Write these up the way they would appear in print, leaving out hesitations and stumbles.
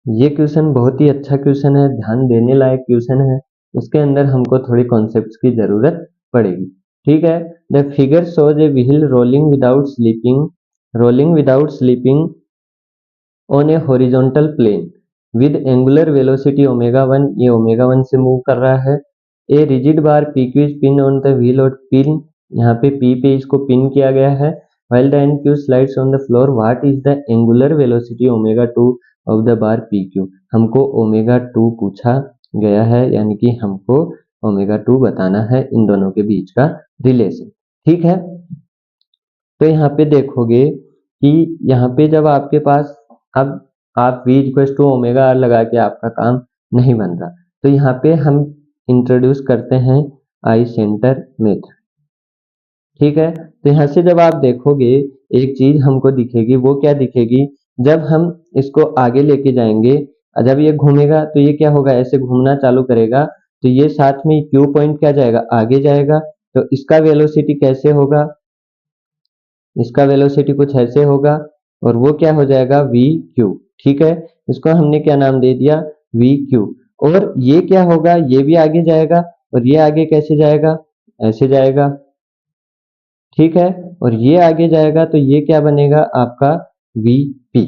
ये क्वेश्चन बहुत ही अच्छा क्वेश्चन है, ध्यान देने लायक क्वेश्चन है। इसके अंदर हमको थोड़ी कॉन्सेप्ट्स की जरूरत पड़ेगी। ठीक है। The figure shows a wheel rolling without slipping on a horizontal plane with angular velocity omega 1, ये ओमेगा 1 से मूव कर रहा है। A rigid bar PQ is pin on the wheel, और पिन यहाँ पे P पे इसको पिन किया गया है। while the NQ slides on the floor, what is the angular velocity omega 2 of the bar PQ? हमको ओमेगा 2 पूछा गया है, यानी कि हमको ओमेगा 2 बताना है इन दोनों के बीच का रिलेशन। ठीक है। तो यहाँ पे देखोगे कि यहाँ पे जब आपके पास अब आप v equal to omega r लगा के आपका काम नहीं बन रहा, तो यहाँ पे हम इंट्रोड्यूस करते हैं आई सेंटर मेथड। ठीक है। तो यहाँ से जब आप देखोगे एक चीज हमको दिखेगी, वो क्या दिखेगी, जब हम इसको आगे लेके जाएंगे, जब ये घूमेगा तो ये क्या होगा, ऐसे घूमना चालू करेगा, तो ये साथ में क्यू पॉइंट क्या जाएगा, आगे जाएगा। तो इसका वेलोसिटी कैसे होगा, इसका वेलोसिटी कुछ ऐसे होगा, और वो क्या हो जाएगा, वी क्यू। ठीक है। इसको हमने क्या नाम दे दिया, वी क्यू। और ये क्या होगा, ये भी आगे जाएगा, और ये आगे कैसे जाएगा, ऐसे जाएगा। ठीक है। और ये आगे जाएगा तो ये क्या बनेगा आपका Vp।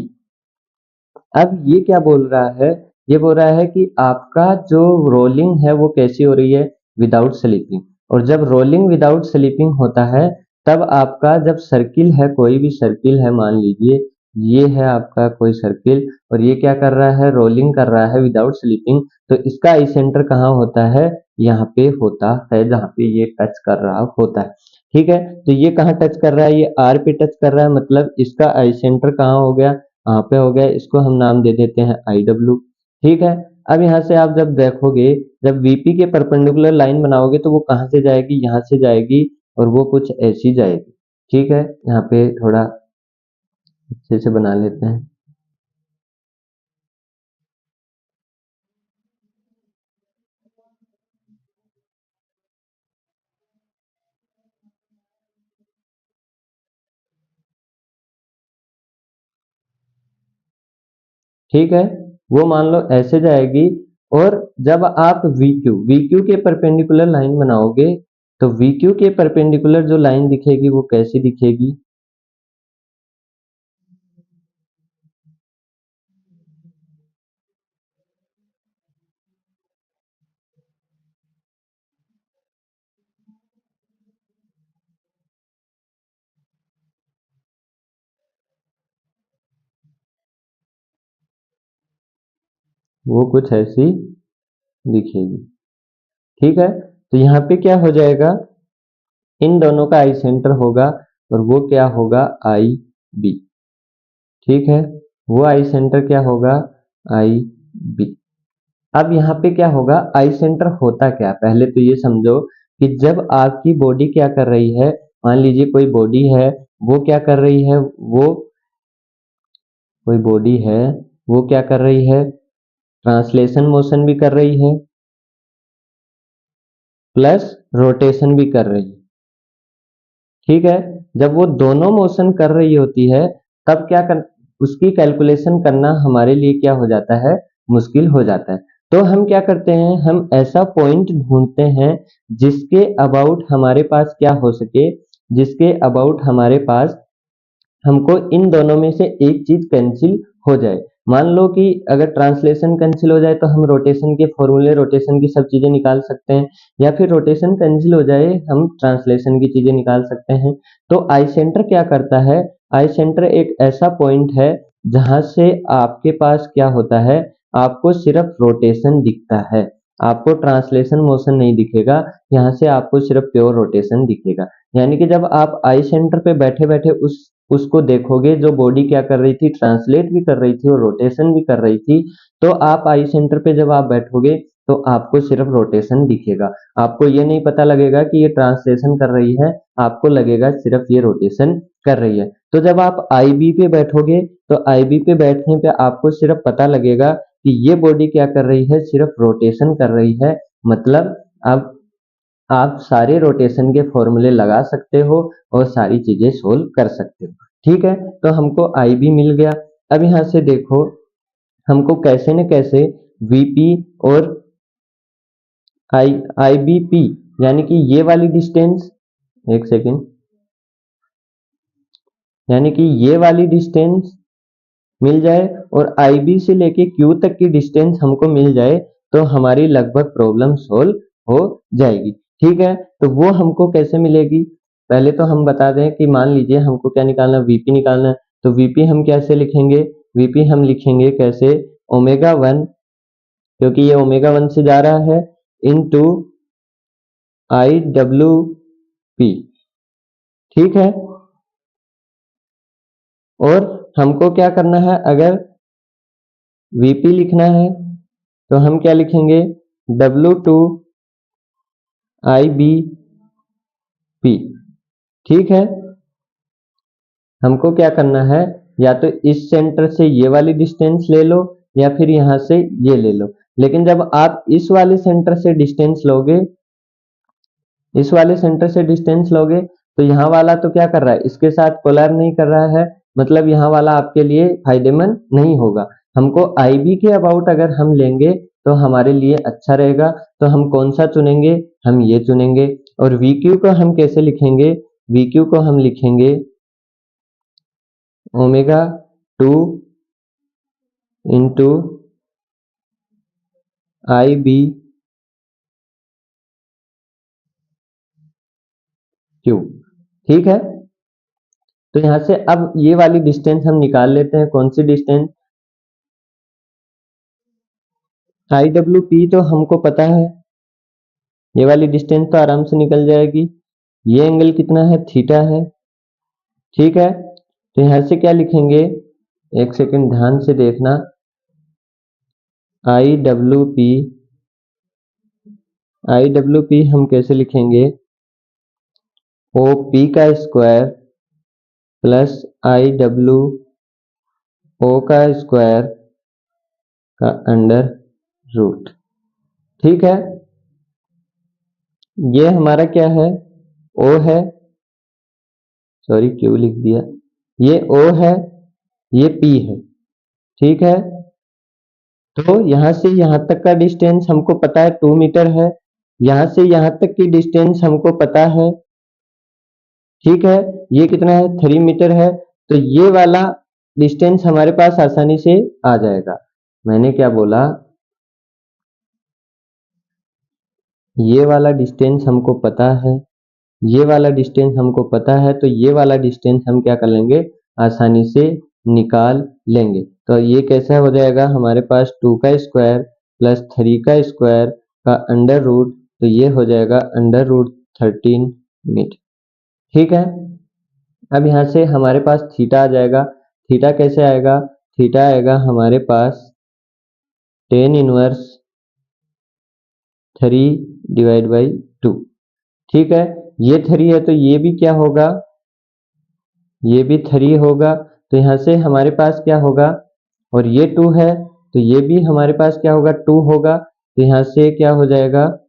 अब ये क्या बोल रहा है, ये बोल रहा है कि आपका जो रोलिंग है वो कैसी हो रही है, विदाउट स्लीपिंग। और जब रोलिंग विदाउट स्लीपिंग होता है, तब आपका जब सर्किल है, कोई भी सर्किल है, मान लीजिए ये है आपका कोई सर्किल, और ये क्या कर रहा है, रोलिंग कर रहा है विदाउट स्लीपिंग, तो इसका आई सेंटर कहाँ होता है, यहाँ पे होता है, जहाँ पे ये टच कर रहा होता है। ठीक है। तो ये कहाँ टच कर रहा है, ये आर पे टच कर रहा है, मतलब इसका आई सेंटर कहाँ हो गया, यहाँ पे हो गया। इसको हम नाम दे देते हैं आई डब्ल्यू। ठीक है। अब यहाँ से आप जब देखोगे, जब वीपी के परपेंडिकुलर लाइन बनाओगे, तो वो कहाँ से जाएगी, यहाँ से जाएगी, और वो कुछ ऐसी जाएगी। ठीक है। यहाँ पे थोड़ा अच्छे से बना लेते हैं। ठीक है। वो मान लो ऐसे जाएगी, और जब आप वी क्यू के परपेंडिकुलर लाइन बनाओगे, तो वी क्यू के परपेंडिकुलर जो लाइन दिखेगी वो कैसी दिखेगी, वो कुछ ऐसी दिखेगी। ठीक है। तो यहाँ पे क्या हो जाएगा, इन दोनों का आई सेंटर होगा, और वो क्या होगा, आई बी। ठीक है। वो आई सेंटर क्या होगा, आई बी। अब यहाँ पे क्या होगा, आई सेंटर होता क्या, पहले तो ये समझो कि जब आपकी बॉडी क्या कर रही है, मान लीजिए कोई बॉडी है, वो क्या कर रही है, वो कोई बॉडी है, वो क्या कर रही है, ट्रांसलेशन मोशन भी कर रही है, प्लस रोटेशन भी कर रही है। ठीक है। जब वो दोनों मोशन कर रही होती है, तब क्या कर, उसकी कैलकुलेशन करना हमारे लिए क्या हो जाता है, मुश्किल हो जाता है। तो हम क्या करते हैं, हम ऐसा पॉइंट ढूंढते हैं जिसके अबाउट हमारे पास क्या हो सके, जिसके अबाउट हमारे पास हमको इन दोनों में से एक चीज कैंसिल हो जाए। मान लो कि अगर ट्रांसलेशन कैंसिल हो जाए, तो हम रोटेशन के फॉर्मूले, रोटेशन की सब चीजें निकाल सकते हैं, या फिर रोटेशन कैंसिल हो जाए, हम ट्रांसलेशन की चीजें निकाल सकते हैं। तो आई सेंटर क्या करता है, आई सेंटर एक ऐसा पॉइंट है जहां से आपके पास क्या होता है, आपको सिर्फ रोटेशन दिखता है, आपको ट्रांसलेशन मोशन नहीं दिखेगा, यहाँ से आपको सिर्फ प्योर रोटेशन दिखेगा। यानी कि जब आप आई सेंटर पे बैठे बैठे उसको देखोगे, जो बॉडी क्या कर रही थी, ट्रांसलेट भी कर रही थी और रोटेशन भी कर रही थी, तो आप आई सेंटर पे जब आप बैठोगे, तो आपको सिर्फ रोटेशन दिखेगा, आपको ये नहीं पता लगेगा कि ये ट्रांसलेशन कर रही है, आपको लगेगा सिर्फ ये रोटेशन कर रही है। तो जब आप आई बी पे बैठोगे, तो आई बी पे बैठने पे आपको सिर्फ पता लगेगा कि ये बॉडी क्या कर रही है, सिर्फ रोटेशन कर रही है। मतलब अब आप सारे रोटेशन के फॉर्मूले लगा सकते हो और सारी चीजें सोल्व कर सकते हो। ठीक है। तो हमको आई बी मिल गया। अब यहाँ से देखो, हमको कैसे न कैसे वीपी और आईबीपी यानी कि ये वाली डिस्टेंस, एक सेकेंड, यानी कि ये वाली डिस्टेंस मिल जाए और आईबी से लेके क्यू तक की डिस्टेंस हमको मिल जाए तो हमारी लगभग प्रॉब्लम सोल्व हो जाएगी। ठीक है, तो वो हमको कैसे मिलेगी, पहले तो हम बता दें कि मान लीजिए हमको क्या निकालना, वीपी निकालना है। तो वीपी हम कैसे लिखेंगे, वीपी हम लिखेंगे कैसे, ओमेगा 1, क्योंकि ये ओमेगा 1 से जा रहा है, इनटू आई डब्ल्यू पी। ठीक है, और हमको क्या करना है, अगर वीपी लिखना है तो हम क्या लिखेंगे, W2 IBP। ठीक है, हमको क्या करना है, या तो इस सेंटर से ये वाली डिस्टेंस ले लो या फिर यहां से ये ले लो। लेकिन जब आप इस वाले सेंटर से डिस्टेंस लोगे, इस वाले सेंटर से डिस्टेंस लोगे तो यहाँ वाला तो क्या कर रहा है, इसके साथ कोलैब नहीं कर रहा है, मतलब यहाँ वाला आपके लिए फायदेमंद नहीं होगा। हमको आईबी के अबाउट अगर हम लेंगे तो हमारे लिए अच्छा रहेगा। तो हम कौन सा चुनेंगे, हम ये चुनेंगे। और वीक्यू को हम कैसे लिखेंगे, वीक्यू को हम लिखेंगे omega 2 into I B Q. ठीक है, तो यहां से अब ये वाली डिस्टेंस हम निकाल लेते हैं। कौन सी डिस्टेंस, आई डब्ल्यू पी तो हमको पता है, ये वाली डिस्टेंस तो आराम से निकल जाएगी। ये एंगल कितना है, थीटा है। ठीक है, तो यहां से क्या लिखेंगे, एक सेकंड ध्यान से देखना, I W P, I W P हम कैसे लिखेंगे, ओ पी का square plus I W O का स्क्वायर का अंडर रूट। ठीक है, ये हमारा क्या है, ओ है, सॉरी क्यू लिख दिया, ये ओ है, ये पी है। ठीक है, तो यहां से यहां तक का डिस्टेंस हमको पता है 2 मीटर है, यहां से यहां तक की डिस्टेंस हमको पता है। ठीक है, ये कितना है, 3 मीटर है। तो ये वाला डिस्टेंस हमारे पास आसानी से आ जाएगा। मैंने क्या बोला, ये वाला डिस्टेंस हमको पता है, ये वाला डिस्टेंस हमको पता है, तो ये वाला डिस्टेंस हम क्या कर लेंगे, आसानी से निकाल लेंगे। तो ये कैसा हो जाएगा, हमारे पास 2 का स्क्वायर प्लस 3 का स्क्वायर का अंडर रूट, तो ये हो जाएगा अंडर रूट 13 मीटर। ठीक है, अब यहाँ से हमारे पास थीटा आ जाएगा। थीटा कैसे आएगा, थीटा आएगा हमारे पास टेन इनवर्स 3 डिवाइड बाई 2। ठीक है, ये 3 है तो ये भी क्या होगा, ये भी 3 होगा। तो यहाँ से हमारे पास क्या होगा, और ये 2 है तो ये भी हमारे पास क्या होगा, 2 होगा। तो यहाँ से क्या हो जाएगा,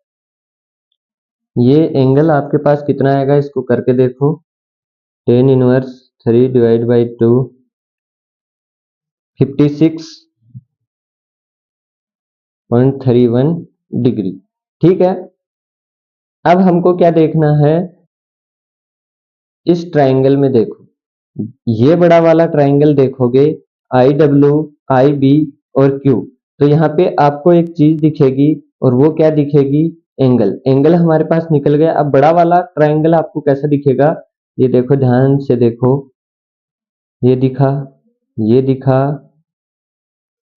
ये एंगल आपके पास कितना आएगा, इसको करके देखो, tan inverse 3 divide by 2 56.31 degree. ठीक है, अब हमको क्या देखना है, इस ट्राइंगल में देखो, ये बड़ा वाला ट्राइंगल देखोगे, आई डब्ल्यू आई बी और क्यू, तो यहाँ पे आपको एक चीज दिखेगी और वो क्या दिखेगी, एंगल। एंगल हमारे पास निकल गया। अब बड़ा वाला ट्राइंगल आपको कैसा दिखेगा, ये देखो ध्यान से देखो, ये दिखा, ये दिखा,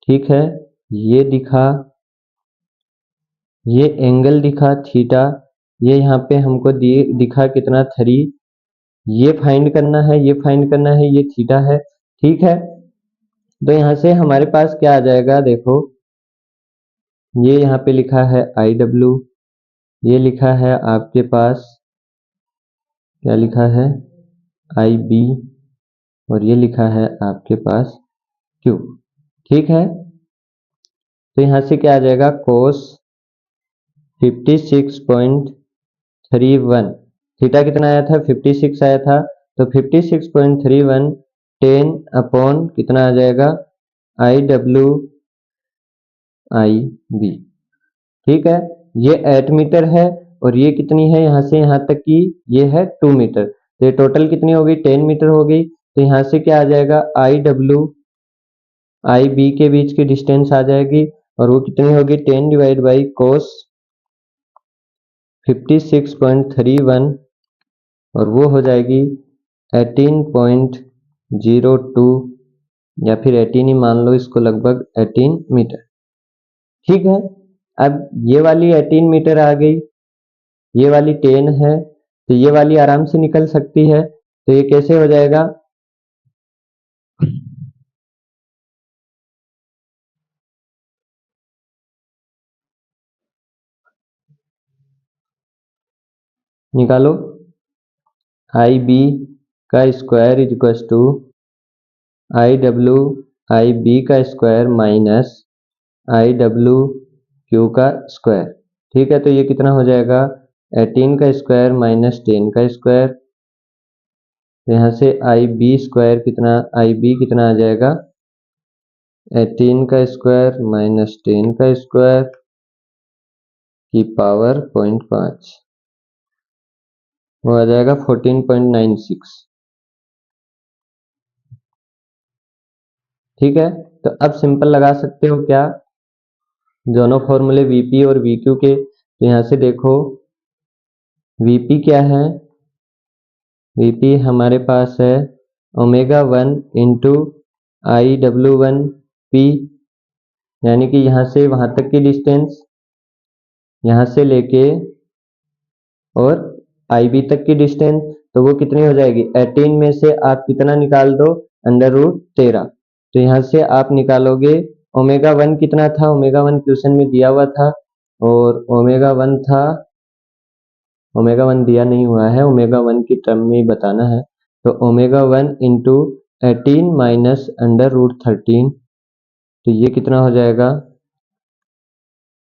ठीक है, ये दिखा, ये एंगल दिखा थीटा, ये यहाँ पे हमको दिखा कितना 3, ये फाइंड करना है, ये फाइंड करना है, ये थीटा है। ठीक है, तो यहाँ से हमारे पास क्या आ जाएगा, देखो ये यहाँ पे लिखा है आई डब्ल्यू, ये लिखा है आपके पास, क्या लिखा है, आई बी, और ये लिखा है आपके पास क्यू। ठीक है, तो यहाँ से क्या आ जाएगा, कोस 56.31, थीटा कितना आया था, 56 आया था, तो 56.31 10 अपॉन कितना आ जाएगा, आई डब्ल्यू आई बी। ठीक है, ये 8 मीटर है और ये कितनी है यहाँ से यहाँ तक की, ये है 2 मीटर। तो ये टोटल कितनी हो गई, 10 मीटर हो गई। तो यहाँ से क्या आ जाएगा, आई डब्ल्यू आई बी के बीच की डिस्टेंस आ जाएगी और वो कितनी होगी, 10 डिवाइड बाई कोस 56.31 और वो हो जाएगी 18.02 या फिर 18 ही मान लो इसको, लगभग 18 मीटर। ठीक है, अब ये वाली 18 मीटर आ गई, ये वाली 10 है, तो ये वाली आराम से निकल सकती है। तो ये कैसे हो जाएगा, निकालो, आई बी का square is equal to I W I B का square minus I W Q का स्क्वायर। ठीक है, तो ये कितना हो जाएगा, 18 का स्क्वायर माइनस 10 का स्क्वायर। तो यहाँ से आई बी स्क्वायर कितना, आई बी कितना आ जाएगा, 18 का स्क्वायर माइनस 10 का स्क्वायर की पावर 0.5, वो आ जाएगा 14.96। ठीक है, तो अब सिंपल लगा सकते हो क्या, दोनों फॉर्मूले वीपी और वीक्यू के। तो यहाँ से देखो वीपी क्या है, वीपी हमारे पास है omega 1 into I W 1 P, यानी कि यहाँ से वहां तक की डिस्टेंस, यहाँ से लेके और आई बी तक की डिस्टेंस, तो वो कितनी हो जाएगी, 18 में से आप कितना निकाल दो, अंडर रूट 13। तो यहाँ से आप निकालोगे ओमेगा 1 कितना था, ओमेगा 1 क्वेश्चन में दिया हुआ था और ओमेगा 1 था, ओमेगा 1 दिया नहीं हुआ है, ओमेगा 1 की टर्म में ही बताना है। तो omega 1 into 18 minus under root 13, तो ये कितना हो जाएगा,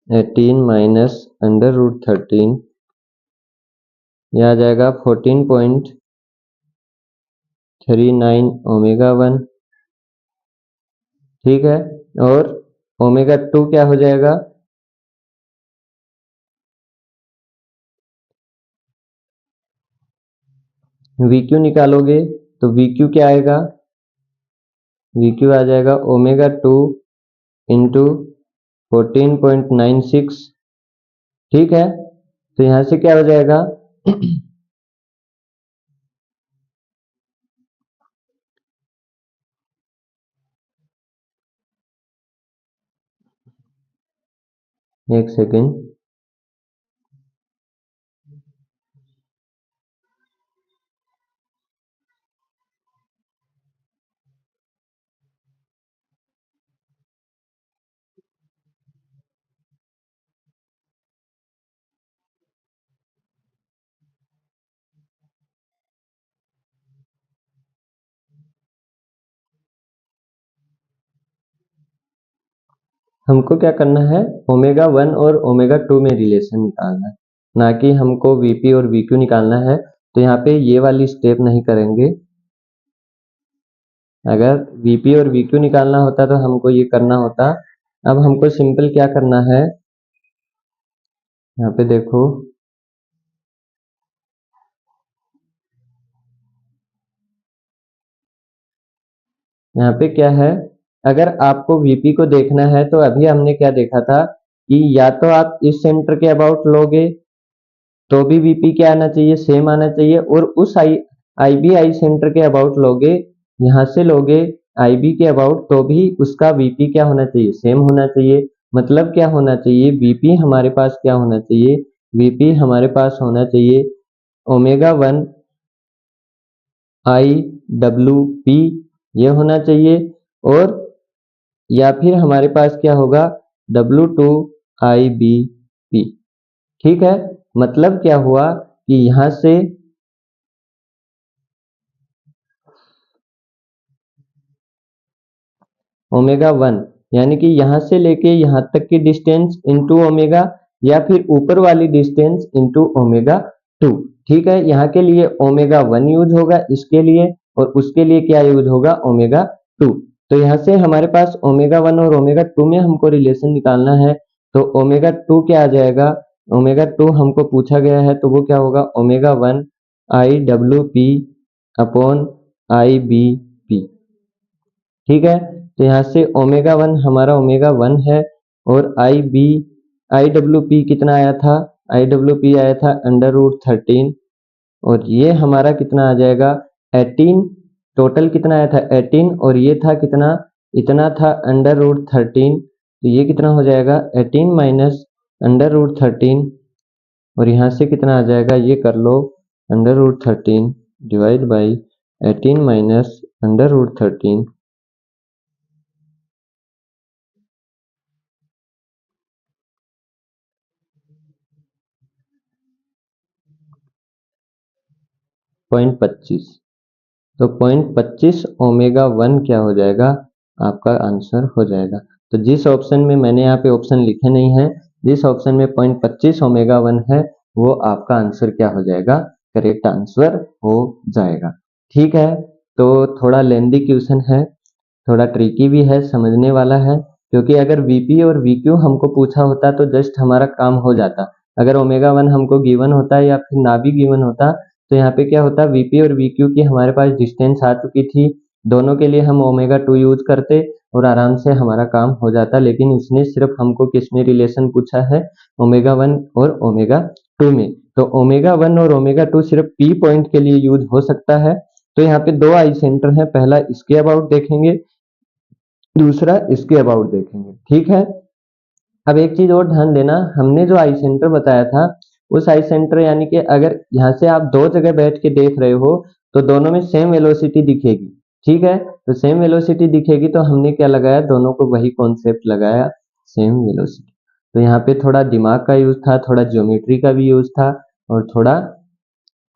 18 माइनस अंडर रूट 13, यह आ जाएगा 14.39 ओमेगा 1। ठीक है, और ओमेगा 2 क्या हो जाएगा, VQ निकालोगे तो VQ क्या आएगा, VQ आ जाएगा ओमेगा 2 इंटू 14.96। ठीक है, तो यहां से क्या हो जाएगा एक सेकेंड, हमको क्या करना है, ओमेगा 1 और ओमेगा 2 में रिलेशन निकालना है, ना कि हमको वीपी और वीक्यू निकालना है। तो यहाँ पे ये वाली स्टेप नहीं करेंगे, अगर वीपी और वीक्यू निकालना होता तो हमको ये करना होता। अब हमको सिंपल क्या करना है, यहाँ पे देखो, यहाँ पे क्या है, अगर आपको वीपी को देखना है तो अभी हमने क्या देखा था कि या तो आप इस सेंटर के अबाउट लोगे तो भी वीपी क्या आना चाहिए, सेम आना चाहिए, और उस आई सेंटर के अबाउट लोगे, यहाँ से लोगे आईबी के अबाउट, तो भी उसका वीपी क्या होना चाहिए, सेम होना चाहिए। मतलब क्या होना चाहिए, वीपी हमारे पास क्या होना चाहिए, वीपी हमारे पास होना चाहिए ओमेगा 1 आई डब्ल्यू पी, ये होना चाहिए, और या फिर हमारे पास क्या होगा, W2 आई बी पी। ठीक है, मतलब क्या हुआ कि यहां से ओमेगा 1 यानी कि यहां से लेके यहां तक की डिस्टेंस इंटू ओमेगा, या फिर ऊपर वाली डिस्टेंस इंटू ओमेगा 2। ठीक है, यहाँ के लिए ओमेगा 1 यूज होगा इसके लिए, और उसके लिए क्या यूज होगा, ओमेगा 2। तो यहाँ से हमारे पास ओमेगा 1 और ओमेगा 2 में हमको रिलेशन निकालना है। तो ओमेगा 2 क्या आ जाएगा, ओमेगा 2 हमको पूछा गया है तो वो क्या होगा, omega 1 I W P upon I B P. ठीक है, तो यहाँ से ओमेगा 1 हमारा ओमेगा 1 है और आई डब्ल्यू पी कितना आया था, आई डब्ल्यू पी आया था √13 और ये हमारा कितना आ जाएगा 18। टोटल कितना आया था 18 और ये था कितना, इतना था √13। तो ये कितना हो जाएगा 18 माइनस √13 और यहाँ से कितना आ जाएगा, ये कर लो √13 डिवाइड बाई 18 माइनस √13। पॉइंट 25, तो 0.25 ओमेगा 1 क्या हो जाएगा, आपका आंसर हो जाएगा। तो जिस ऑप्शन में मैंने यहाँ पे ऑप्शन लिखे नहीं है, जिस ऑप्शन में 0.25 ओमेगा 1 है वो आपका आंसर क्या हो जाएगा, करेक्ट आंसर हो जाएगा। ठीक है, तो थोड़ा लेंदी क्वेश्चन है, थोड़ा ट्रिकी भी है, समझने वाला है, क्योंकि अगर वीपी और वीक्यू हमको पूछा होता तो जस्ट हमारा काम हो जाता। अगर ओमेगा 1 हमको गिवन होता या फिर ना भी गिवन होता तो यहाँ पे क्या होता, वीपी और वीक्यू की हमारे पास डिस्टेंस आ चुकी थी, दोनों के लिए हम ओमेगा 2 यूज करते और आराम से हमारा काम हो जाता। लेकिन उसने सिर्फ हमको किसमें रिलेशन पूछा है, ओमेगा 1 और ओमेगा 2 में। तो ओमेगा 1 और ओमेगा 2 सिर्फ पी पॉइंट के लिए यूज हो सकता है। तो यहाँ पे दो आई सेंटर है, पहला इसके अबाउट देखेंगे, दूसरा इसके अबाउट देखेंगे। ठीक है, अब एक चीज और ध्यान देना, हमने जो आई सेंटर बताया था उस आई सेंटर यानी कि अगर यहाँ से आप दो जगह बैठ के देख रहे हो तो दोनों में सेम वेलोसिटी दिखेगी। ठीक है, तो सेम वेलोसिटी दिखेगी तो हमने क्या लगाया, दोनों को वही कॉन्सेप्ट लगाया, सेम वेलोसिटी। तो यहाँ पे थोड़ा दिमाग का यूज था, थोड़ा ज्योमेट्री का भी यूज था और थोड़ा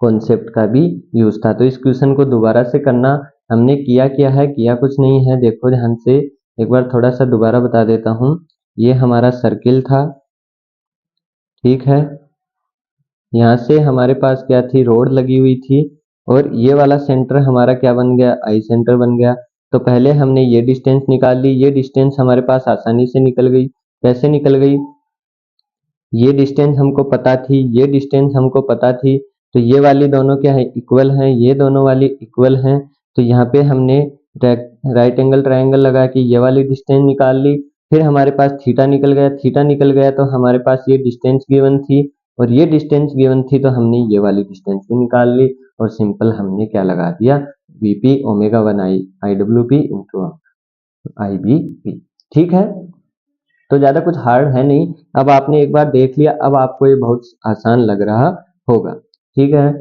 कॉन्सेप्ट का भी यूज था। तो इस क्वेश्चन को दोबारा से करना, हमने किया क्या है, किया कुछ नहीं है, देखो ध्यान से एक बार थोड़ा सा दोबारा बता देता हूँ। ये हमारा सर्किल था, ठीक है, यहाँ से हमारे पास क्या थी, रोड लगी हुई थी और ये वाला सेंटर हमारा क्या बन गया, आई सेंटर बन गया। तो पहले हमने ये डिस्टेंस निकाल ली, ये डिस्टेंस हमारे पास आसानी से निकल गई। कैसे निकल गई, ये डिस्टेंस हमको पता थी, ये डिस्टेंस हमको पता थी, तो ये वाली दोनों क्या है, इक्वल हैं, ये दोनों वाली इक्वल हैं। तो यहाँ पे हमने राइट एंगल ट्रायंगल लगा के ये वाली डिस्टेंस निकाल ली। फिर हमारे पास थीटा निकल गया, थीटा निकल गया तो हमारे पास ये डिस्टेंस गिवन थी और ये डिस्टेंस गिवन थी तो हमने ये वाली डिस्टेंस भी निकाल ली और सिंपल हमने क्या लगा दिया, VP omega 1 I W P into I B P. ठीक है, तो ज्यादा कुछ हार्ड है नहीं। अब आपने एक बार देख लिया, अब आपको ये बहुत आसान लग रहा होगा। ठीक है,